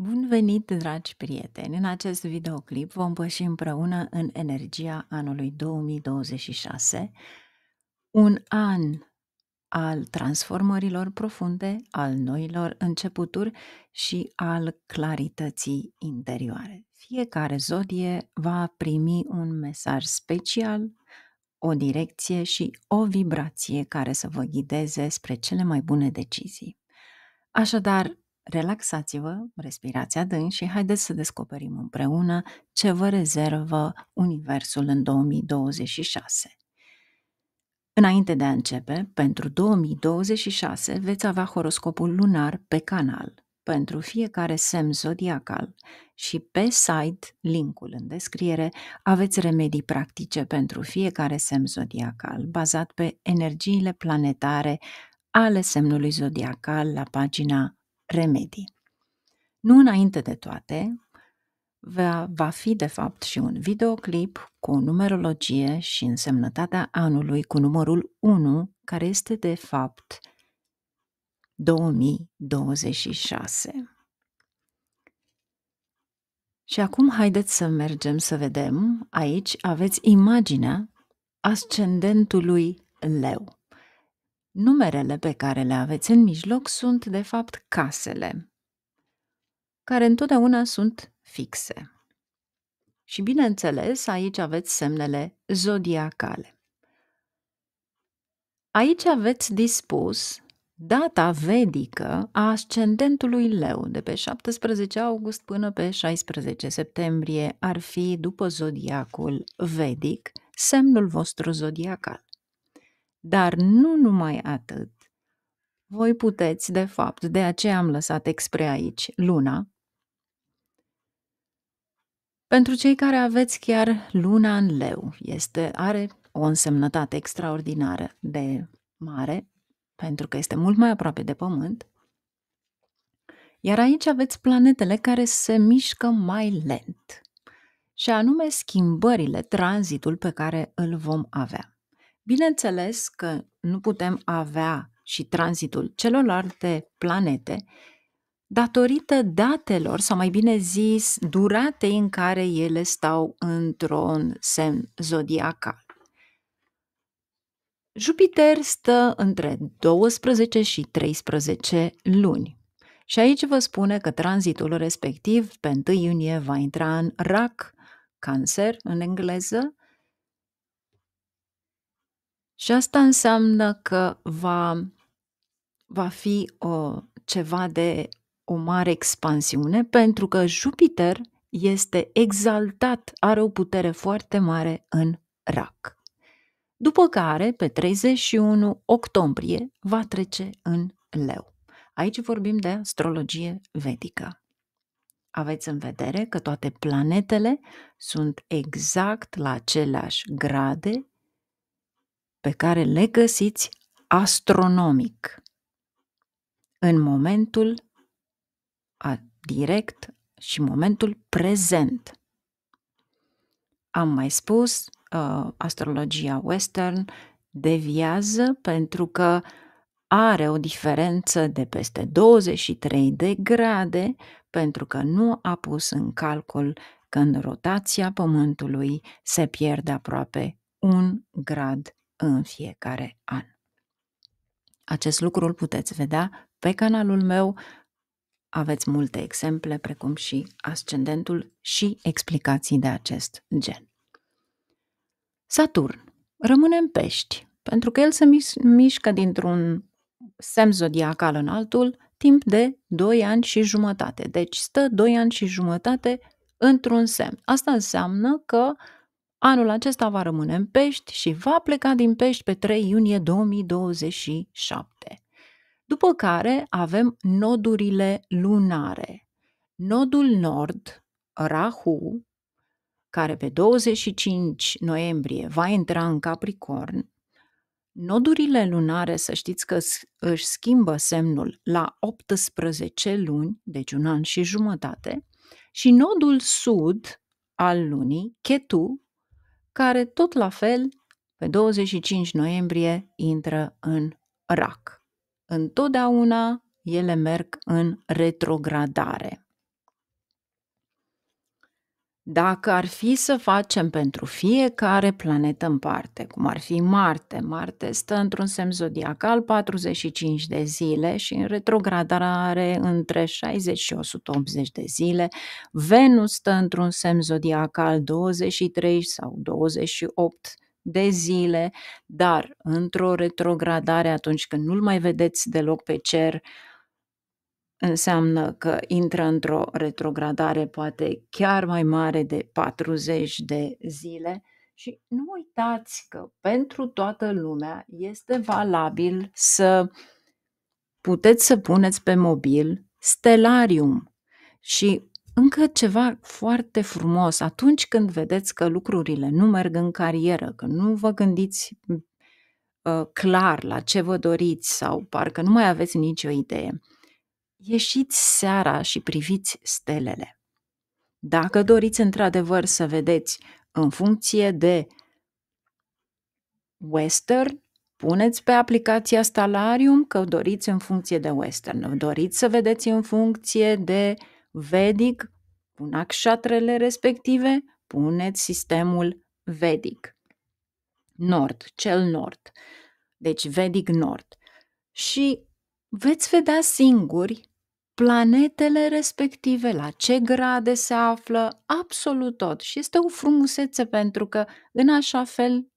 Bun venit, dragi prieteni! În acest videoclip vom păși împreună în energia anului 2026, un an al transformărilor profunde, al noilor începuturi și al clarității interioare. Fiecare zodie va primi un mesaj special, o direcție și o vibrație care să vă ghideze spre cele mai bune decizii. Așadar, relaxați-vă, respirați adânc și haideți să descoperim împreună ce vă rezervă Universul în 2026. Înainte de a începe, pentru 2026 veți avea horoscopul lunar pe canal pentru fiecare semn zodiacal și pe site, linkul în descriere, aveți remedii practice pentru fiecare semn zodiacal, bazat pe energiile planetare ale semnului zodiacal la pagina Remedii. Nu înainte de toate, va fi de fapt și un videoclip cu numerologie și însemnătatea anului cu numărul 1, care este de fapt 2026. Și acum haideți să mergem să vedem, aici aveți imaginea ascendentului Leu. Numerele pe care le aveți în mijloc sunt de fapt casele, care întotdeauna sunt fixe. Și bineînțeles, aici aveți semnele zodiacale. Aici aveți dispus data vedică a ascendentului Leu, de pe 17 august până pe 16 septembrie ar fi, după zodiacul vedic, semnul vostru zodiacal. Dar nu numai atât. Voi puteți, de fapt, de aceea am lăsat expre aici luna, pentru cei care aveți chiar luna în Leu, are o însemnătate extraordinară de mare, pentru că este mult mai aproape de Pământ, iar aici aveți planetele care se mișcă mai lent, și anume schimbările, tranzitul pe care îl vom avea. Bineînțeles că nu putem avea și tranzitul celorlalte planete datorită datelor, sau mai bine zis, duratei în care ele stau într-un semn zodiacal. Jupiter stă între 12 și 13 luni. Și aici vă spune că tranzitul respectiv pe 1 iunie va intra în Rac, Cancer în engleză, și asta înseamnă că va fi ceva de o mare expansiune, pentru că Jupiter este exaltat, are o putere foarte mare în Rac. După care, pe 31 octombrie, va trece în Leu. Aici vorbim de astrologie vedică. Aveți în vedere că toate planetele sunt exact la aceleași grade pe care le găsiți astronomic în momentul direct și momentul prezent. Am mai spus, astrologia western deviază pentru că are o diferență de peste 23 de grade, pentru că nu a pus în calcul că în rotația Pământului se pierde aproape 1 grad în fiecare an. Acest lucru îl puteți vedea pe canalul meu. Aveți multe exemple, precum și ascendentul și explicații de acest gen. Saturn rămâne în Pești, pentru că el se mișcă dintr-un semn zodiacal în altul timp de 2 ani și jumătate. Deci stă 2 ani și jumătate într-un semn. Asta înseamnă că anul acesta va rămâne în Pești și va pleca din Pești pe 3 iunie 2027. După care avem nodurile lunare. Nodul nord, Rahu, care pe 25 noiembrie va intra în Capricorn. Nodurile lunare, să știți că își schimbă semnul la 18 luni, deci 1 an și jumătate, și nodul sud al lunii, Ketu, care tot la fel pe 25 noiembrie intră în Rac. Întotdeauna ele merg în retrogradare. Dacă ar fi să facem pentru fiecare planetă în parte, cum ar fi Marte, Marte stă într-un semn zodiacal 45 de zile și în retrogradare între 60 și 180 de zile, Venus stă într-un semn zodiacal 23 sau 28 de zile, dar într-o retrogradare atunci când nu-l mai vedeți deloc pe cer, înseamnă că intră într-o retrogradare poate chiar mai mare de 40 de zile și nu uitați că pentru toată lumea este valabil să puteți să puneți pe mobil Stellarium. Și încă ceva foarte frumos, atunci când vedeți că lucrurile nu merg în carieră, că nu vă gândiți clar la ce vă doriți sau parcă nu mai aveți nicio idee, ieșiți seara și priviți stelele. Dacă doriți într-adevăr să vedeți în funcție de Western, puneți pe aplicația Stellarium că doriți în funcție de Western. Doriți să vedeți în funcție de Vedic, cu nakshatrele respective, puneți sistemul Vedic. Nord, cel nord. Deci Vedic nord. Și veți vedea singuri planetele respective, la ce grade se află, absolut tot. Și este o frumusețe pentru că în așa fel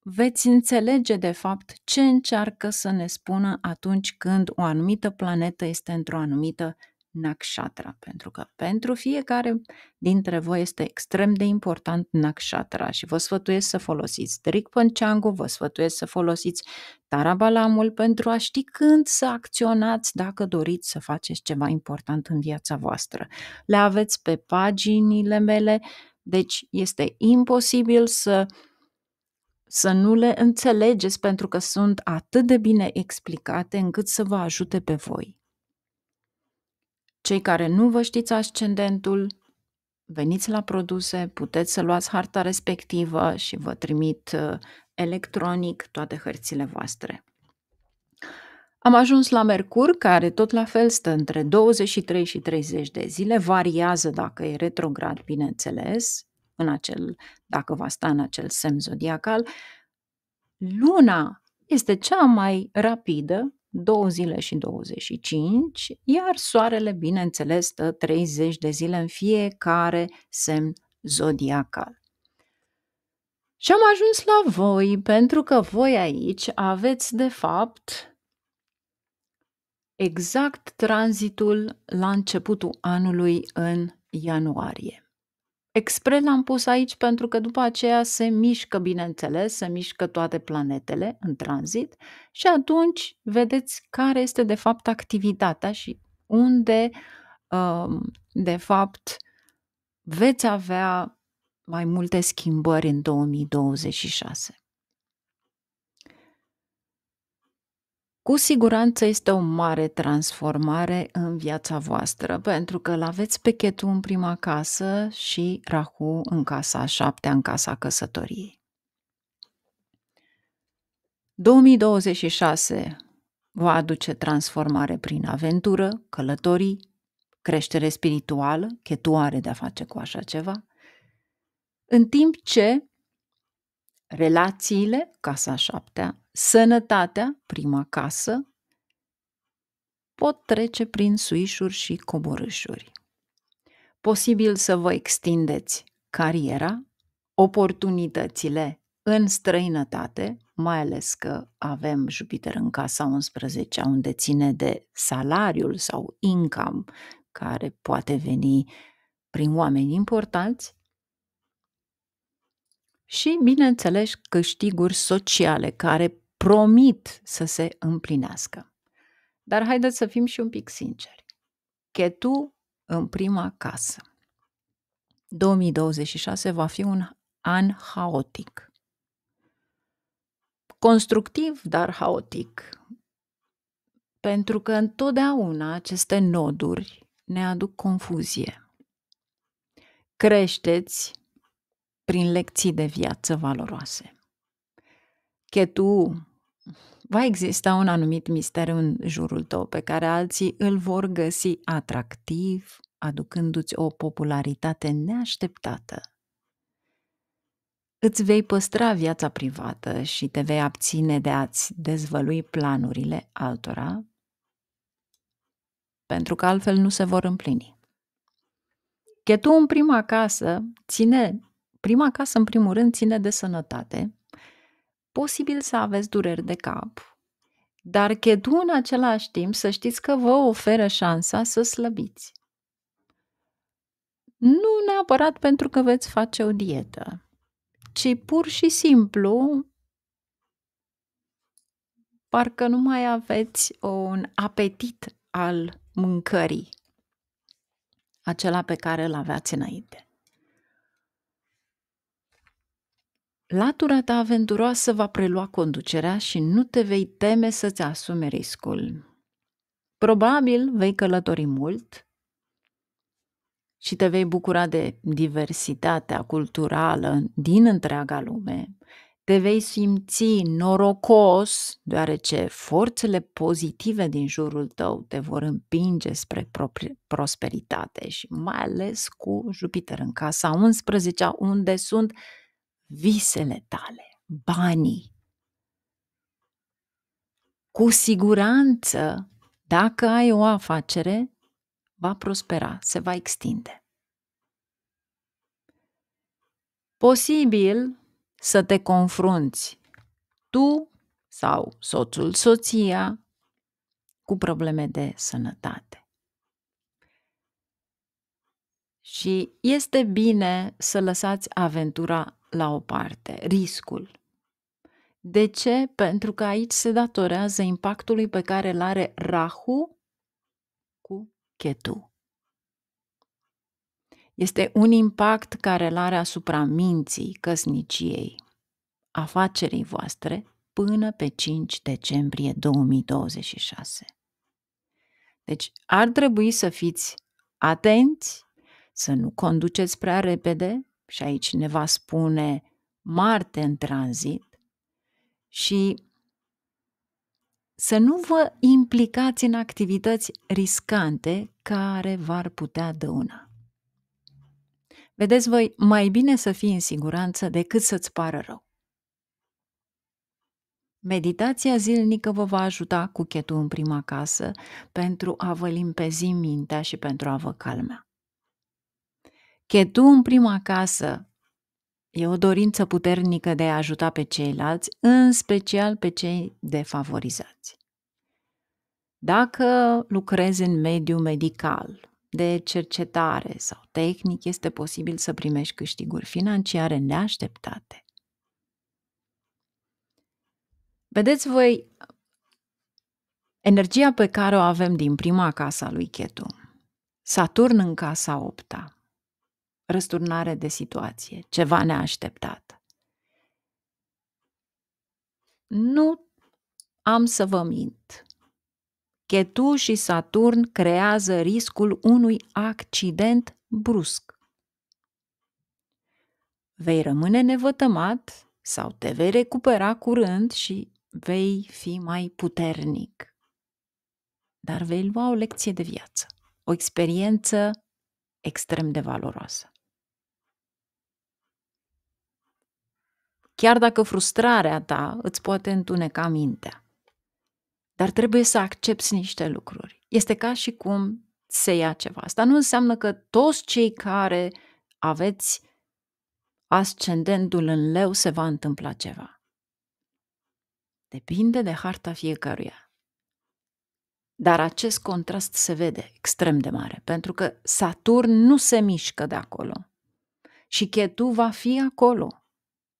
veți înțelege de fapt ce încearcă să ne spună atunci când o anumită planetă este într-o anumită nakshatra, pentru că pentru fiecare dintre voi este extrem de important nakshatra și vă sfătuiesc să folosiți Drik Panchangu, vă sfătuiesc să folosiți Tarabalamul pentru a ști când să acționați dacă doriți să faceți ceva important în viața voastră. Le aveți pe paginile mele, deci este imposibil să nu le înțelegeți pentru că sunt atât de bine explicate încât să vă ajute pe voi. Cei care nu vă știți ascendentul, veniți la produse, puteți să luați harta respectivă și vă trimit electronic toate hărțile voastre. Am ajuns la Mercur, care tot la fel stă între 23 și 30 de zile, variază dacă e retrograd, bineînțeles, dacă va sta în acel semn zodiacal. Luna este cea mai rapidă, 2 zile și 25, iar soarele, bineînțeles, stă 30 de zile în fiecare semn zodiacal. Și am ajuns la voi, pentru că voi aici aveți, de fapt, exact tranzitul la începutul anului în ianuarie. Expres l-am pus aici pentru că după aceea se mișcă, bineînțeles, se mișcă toate planetele în tranzit și atunci vedeți care este de fapt activitatea și unde, de fapt, veți avea mai multe schimbări în 2026. Cu siguranță este o mare transformare în viața voastră, pentru că l-aveți pe Ketu în prima casă și Rahu în casa a 7-a, în casa căsătoriei. 2026 va aduce transformare prin aventură, călătorii, creștere spirituală, Ketu are de-a face cu așa ceva, în timp ce relațiile, casa a 7-a, sănătatea, prima casă, pot trece prin suișuri și coborâșuri. Posibil să vă extindeți cariera, oportunitățile în străinătate, mai ales că avem Jupiter în casa 11, unde ține de salariul sau income care poate veni prin oameni importanți și, bineînțeles, câștiguri sociale care promit să se împlinească. Dar haideți să fim și un pic sinceri. Ketu în prima casă. 2026 va fi un an haotic. Constructiv, dar haotic. Pentru că întotdeauna aceste noduri ne aduc confuzie. Creșteți prin lecții de viață valoroase. Ketu, va exista un anumit mister în jurul tău pe care alții îl vor găsi atractiv, aducându-ți o popularitate neașteptată. Îți vei păstra viața privată și te vei abține de a-ți dezvălui planurile altora, pentru că altfel nu se vor împlini. Chetul în prima casă în primul rând ține de sănătate, posibil să aveți dureri de cap, dar Chetul în același timp să știți că vă oferă șansa să slăbiți. Nu neapărat pentru că veți face o dietă, ci pur și simplu parcă nu mai aveți un apetit al mâncării, acela pe care îl aveați înainte. Latura ta aventuroasă va prelua conducerea și nu te vei teme să-ți asumi riscul. Probabil vei călători mult și te vei bucura de diversitatea culturală din întreaga lume. Te vei simți norocos, deoarece forțele pozitive din jurul tău te vor împinge spre prosperitate și mai ales cu Jupiter în casa 11, unde sunt visele tale, banii. Cu siguranță, dacă ai o afacere, va prospera, se va extinde. Posibil să te confrunți tu sau soțul, soția, cu probleme de sănătate. Și este bine să lăsați aventura la o parte, riscul. De ce? Pentru că aici se datorează impactului pe care îl are Rahu cu Ketu. Este un impact care îl are asupra minții, căsniciei, afacerii voastre până pe 5 decembrie 2026. Deci ar trebui să fiți atenți, să nu conduceți prea repede și aici ne va spune Marte în tranzit și să nu vă implicați în activități riscante care v-ar putea dăuna. Vedeți voi, mai bine să fii în siguranță decât să-ți pară rău. Meditația zilnică vă va ajuta cu Chetul în prima casă pentru a vă limpezi mintea și pentru a vă calmea. Chetul în prima casă e o dorință puternică de a ajuta pe ceilalți, în special pe cei defavorizați. Dacă lucrezi în mediul medical, de cercetare sau tehnic, este posibil să primești câștiguri financiare neașteptate. Vedeți voi, energia pe care o avem din prima casă a lui Chetu, Saturn în casa 8-a, răsturnare de situație, ceva neașteptat. Nu am să vă mint. Chetu și Saturn creează riscul unui accident brusc. Vei rămâne nevătămat sau te vei recupera curând și vei fi mai puternic. Dar vei lua o lecție de viață, o experiență extrem de valoroasă. Chiar dacă frustrarea ta îți poate întuneca mintea, dar trebuie să accepți niște lucruri. Este ca și cum se ia ceva. Asta nu înseamnă că toți cei care aveți ascendentul în leu se va întâmpla ceva. Depinde de harta fiecăruia. Dar acest contrast se vede extrem de mare, pentru că Saturn nu se mișcă de acolo și Ketu va fi acolo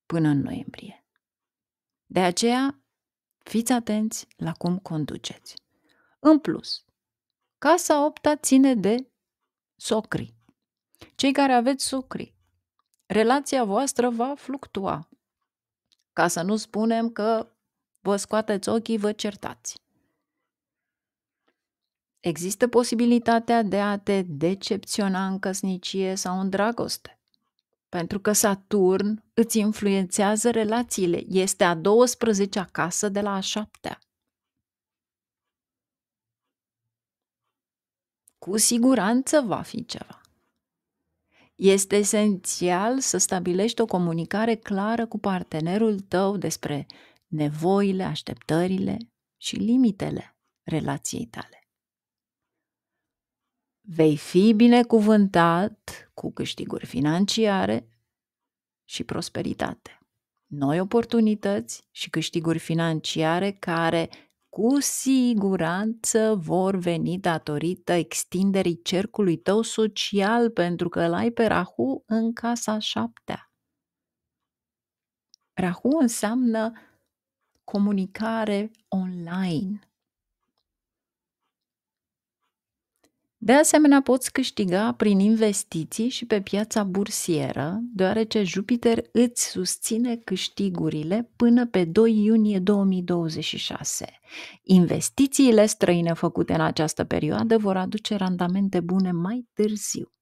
până în noiembrie. De aceea, fiți atenți la cum conduceți. În plus, casa 8-a ține de socri. Cei care aveți socri, relația voastră va fluctua. Ca să nu spunem că vă scoateți ochii, vă certați. Există posibilitatea de a te decepționa în căsnicie sau în dragoste. Pentru că Saturn îți influențează relațiile. Este a 12-a casă de la a 7-a. cu siguranță va fi ceva. Este esențial să stabilești o comunicare clară cu partenerul tău despre nevoile, așteptările și limitele relației tale. Vei fi binecuvântat cu câștiguri financiare și prosperitate, noi oportunități și câștiguri financiare care cu siguranță vor veni datorită extinderii cercului tău social, pentru că îl ai pe Rahu în casa 7-a. Rahu înseamnă comunicare online. De asemenea, poți câștiga prin investiții și pe piața bursieră, deoarece Jupiter îți susține câștigurile până pe 2 iunie 2026. Investițiile străine făcute în această perioadă vor aduce randamente bune mai târziu.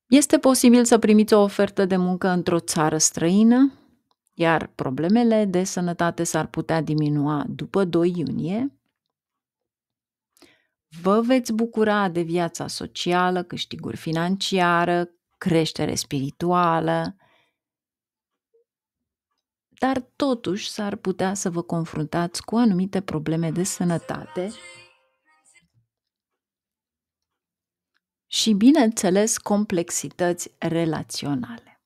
Este posibil să primiți o ofertă de muncă într-o țară străină, iar problemele de sănătate s-ar putea diminua după 2 iunie. Vă veți bucura de viața socială, câștiguri financiară, creștere spirituală, dar totuși s-ar putea să vă confruntați cu anumite probleme de sănătate și, bineînțeles, complexități relaționale.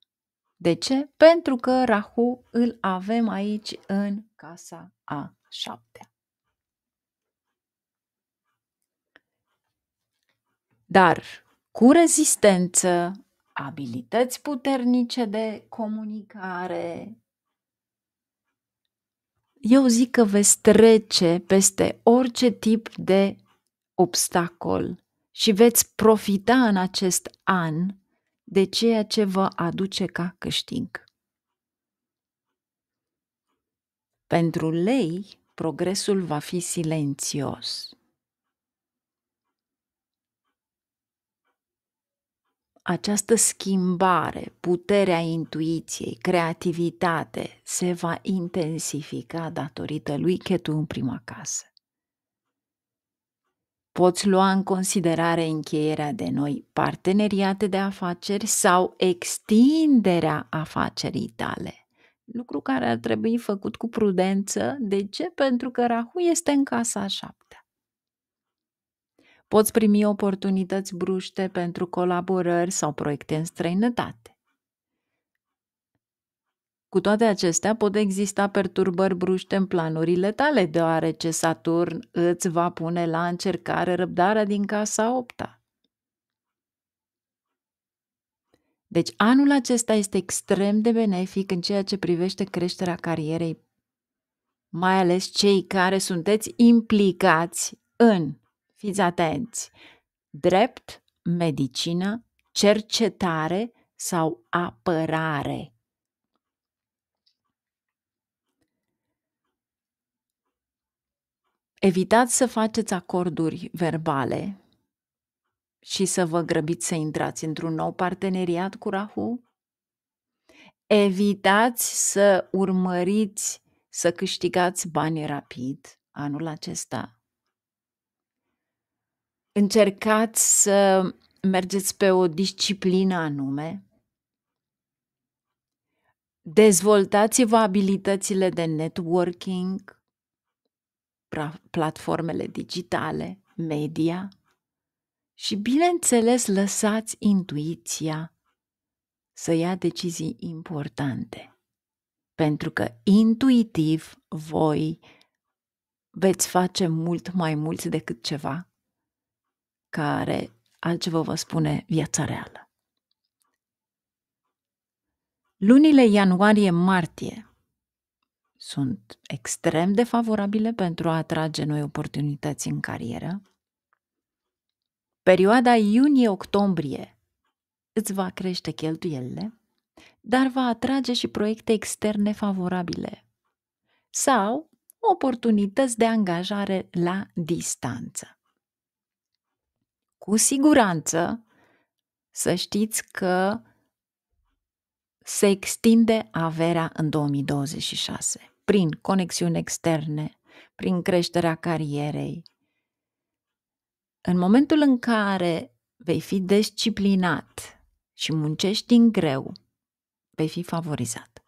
De ce? Pentru că Rahu îl avem aici în casa a 7-a. Dar cu rezistență, abilități puternice de comunicare, eu zic că veți trece peste orice tip de obstacol și veți profita în acest an de ceea ce vă aduce ca câștig. Pentru lei, progresul va fi silențios. Această schimbare, puterea intuiției, creativitate, se va intensifica datorită lui Ketu în prima casă. Poți lua în considerare încheierea de noi parteneriate de afaceri sau extinderea afacerii tale, lucru care ar trebui făcut cu prudență. De ce? Pentru că Rahu este în casa a 7-a. Poți primi oportunități bruște pentru colaborări sau proiecte în străinătate. Cu toate acestea, pot exista perturbări bruște în planurile tale, deoarece Saturn îți va pune la încercare răbdarea din casa 8-a. Deci anul acesta este extrem de benefic în ceea ce privește creșterea carierei, mai ales cei care sunteți implicați în, fiți atenți, drept, medicină, cercetare sau apărare. Evitați să faceți acorduri verbale și să vă grăbiți să intrați într-un nou parteneriat cu Rahu. Evitați să urmăriți să câștigați bani rapid anul acesta. Încercați să mergeți pe o disciplină anume. Dezvoltați-vă abilitățile de networking, platformele digitale, media și, bineînțeles, lăsați intuiția să ia decizii importante, pentru că intuitiv voi veți face mult mai mult decât ceva care altceva vă spune viața reală. Lunile ianuarie-martie sunt extrem de favorabile pentru a atrage noi oportunități în carieră. Perioada iunie-octombrie îți va crește cheltuielile, dar va atrage și proiecte externe favorabile sau oportunități de angajare la distanță. Cu siguranță să știți că se extinde averea în 2026 prin conexiuni externe, prin creșterea carierei. În momentul în care vei fi disciplinat și muncești din greu, vei fi favorizat.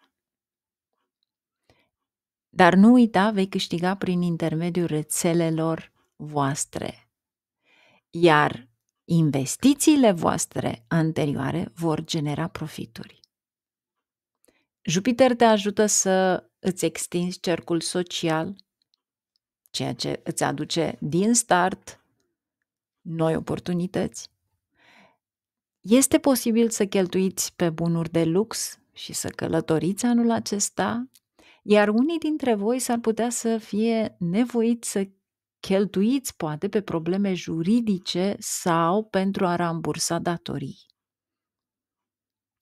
Dar nu uita, vei câștiga prin intermediul rețelelor voastre. Iar investițiile voastre anterioare vor genera profituri. Jupiter te ajută să îți extinzi cercul social, ceea ce îți aduce din start noi oportunități. Este posibil să cheltuiți pe bunuri de lux și să călătoriți anul acesta, iar unii dintre voi s-ar putea să fie nevoiți să cheltuiți poate pe probleme juridice sau pentru a rambursa datorii.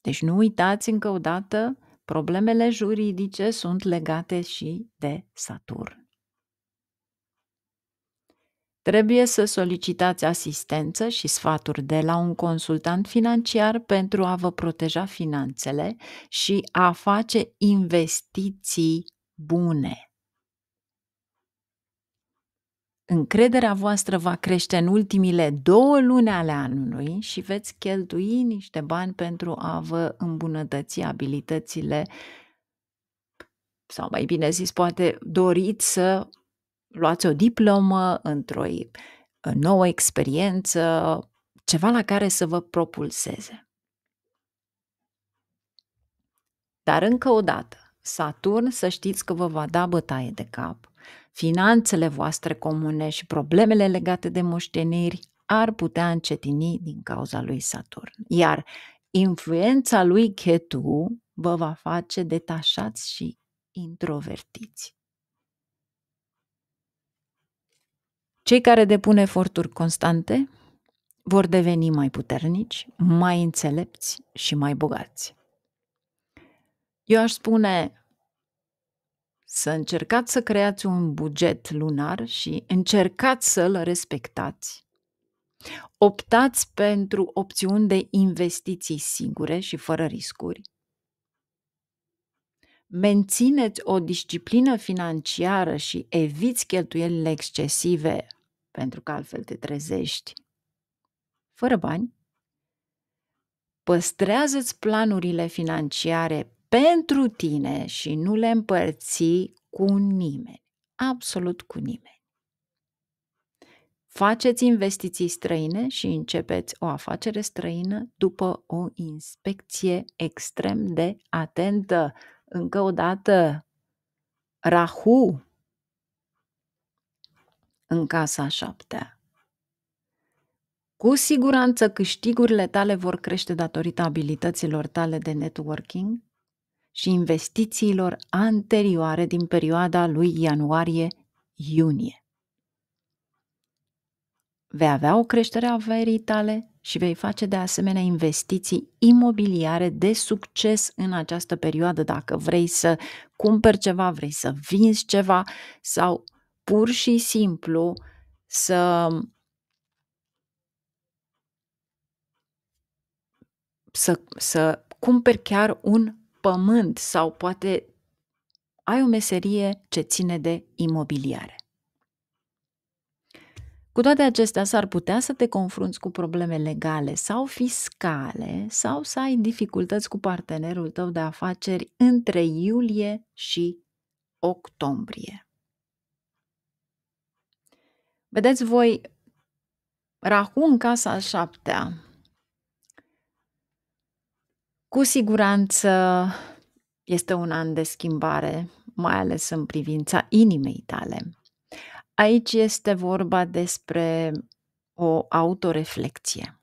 Deci nu uitați încă o dată, problemele juridice sunt legate și de Saturn. Trebuie să solicitați asistență și sfaturi de la un consultant financiar pentru a vă proteja finanțele și a face investiții bune. Încrederea voastră va crește în ultimile 2 luni ale anului și veți cheltui niște bani pentru a vă îmbunătăți abilitățile, sau mai bine zis, poate doriți să luați o diplomă într-o nouă experiență, ceva la care să vă propulseze. Dar încă o dată, Saturn, să știți că vă va da bătaie de cap. Finanțele voastre comune și problemele legate de moșteniri ar putea încetini din cauza lui Saturn. Iar influența lui Ketu vă va face detașați și introvertiți. Cei care depun eforturi constante vor deveni mai puternici, mai înțelepți și mai bogați. Eu aș spune să încercați să creați un buget lunar și încercați să-l respectați. Optați pentru opțiuni de investiții sigure și fără riscuri. Mențineți o disciplină financiară și eviți cheltuielile excesive, pentru că altfel te trezești fără bani. Păstrează-ți planurile financiare pentru tine și nu le împărți cu nimeni, absolut cu nimeni. Faceți investiții străine și începeți o afacere străină după o inspecție extrem de atentă. Încă o dată, Rahu în casa 7-a. Cu siguranță câștigurile tale vor crește datorită abilităților tale de networking și investițiilor anterioare din perioada lui ianuarie-iunie. Vei avea o creștere a averii tale și vei face de asemenea investiții imobiliare de succes în această perioadă dacă vrei să cumperi ceva, vrei să vinzi ceva sau pur și simplu să cumperi chiar un pământ sau poate ai o meserie ce ține de imobiliare. Cu toate acestea, s-ar putea să te confrunți cu probleme legale sau fiscale sau să ai dificultăți cu partenerul tău de afaceri între iulie și octombrie. Vedeți voi, Rahu în casa a 7-a, cu siguranță este un an de schimbare, mai ales în privința inimii tale. Aici este vorba despre o autoreflecție.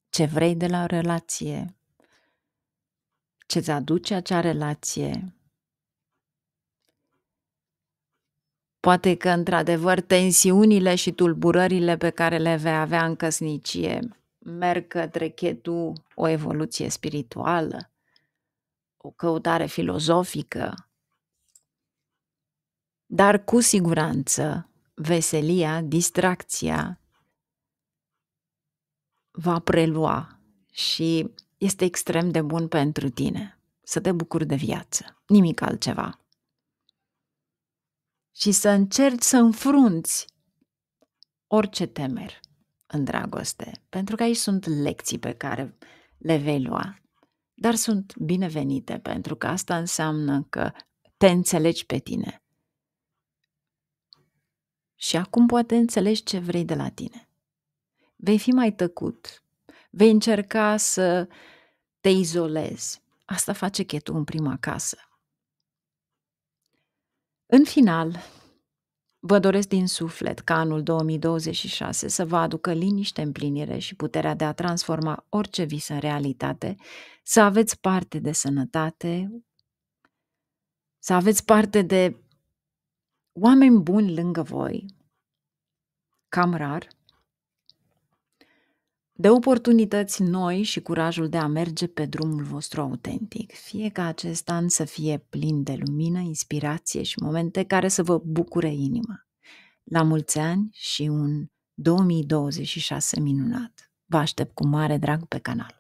Ce vrei de la o relație? Ce-ți aduce acea relație? Poate că, într-adevăr, tensiunile și tulburările pe care le vei avea în căsnicie merg către Ketu o evoluție spirituală, o căutare filozofică, dar cu siguranță veselia, distracția va prelua și este extrem de bun pentru tine să te bucuri de viață, nimic altceva. și să încerci să înfrunți orice temeri în dragoste, pentru că aici sunt lecții pe care le vei lua, dar sunt binevenite, pentru că asta înseamnă că te înțelegi pe tine. Și acum poate înțelegi ce vrei de la tine. Vei fi mai tăcut, vei încerca să te izolezi. Asta face Ketu în prima casă. În final, vă doresc din suflet ca anul 2026 să vă aducă liniște, împlinire și puterea de a transforma orice vis în realitate, să aveți parte de sănătate, să aveți parte de oameni buni lângă voi, cam rar, de oportunități noi și curajul de a merge pe drumul vostru autentic. Fie ca acest an să fie plin de lumină, inspirație și momente care să vă bucure inima. La mulți ani și un 2026 minunat! Vă aștept cu mare drag pe canal.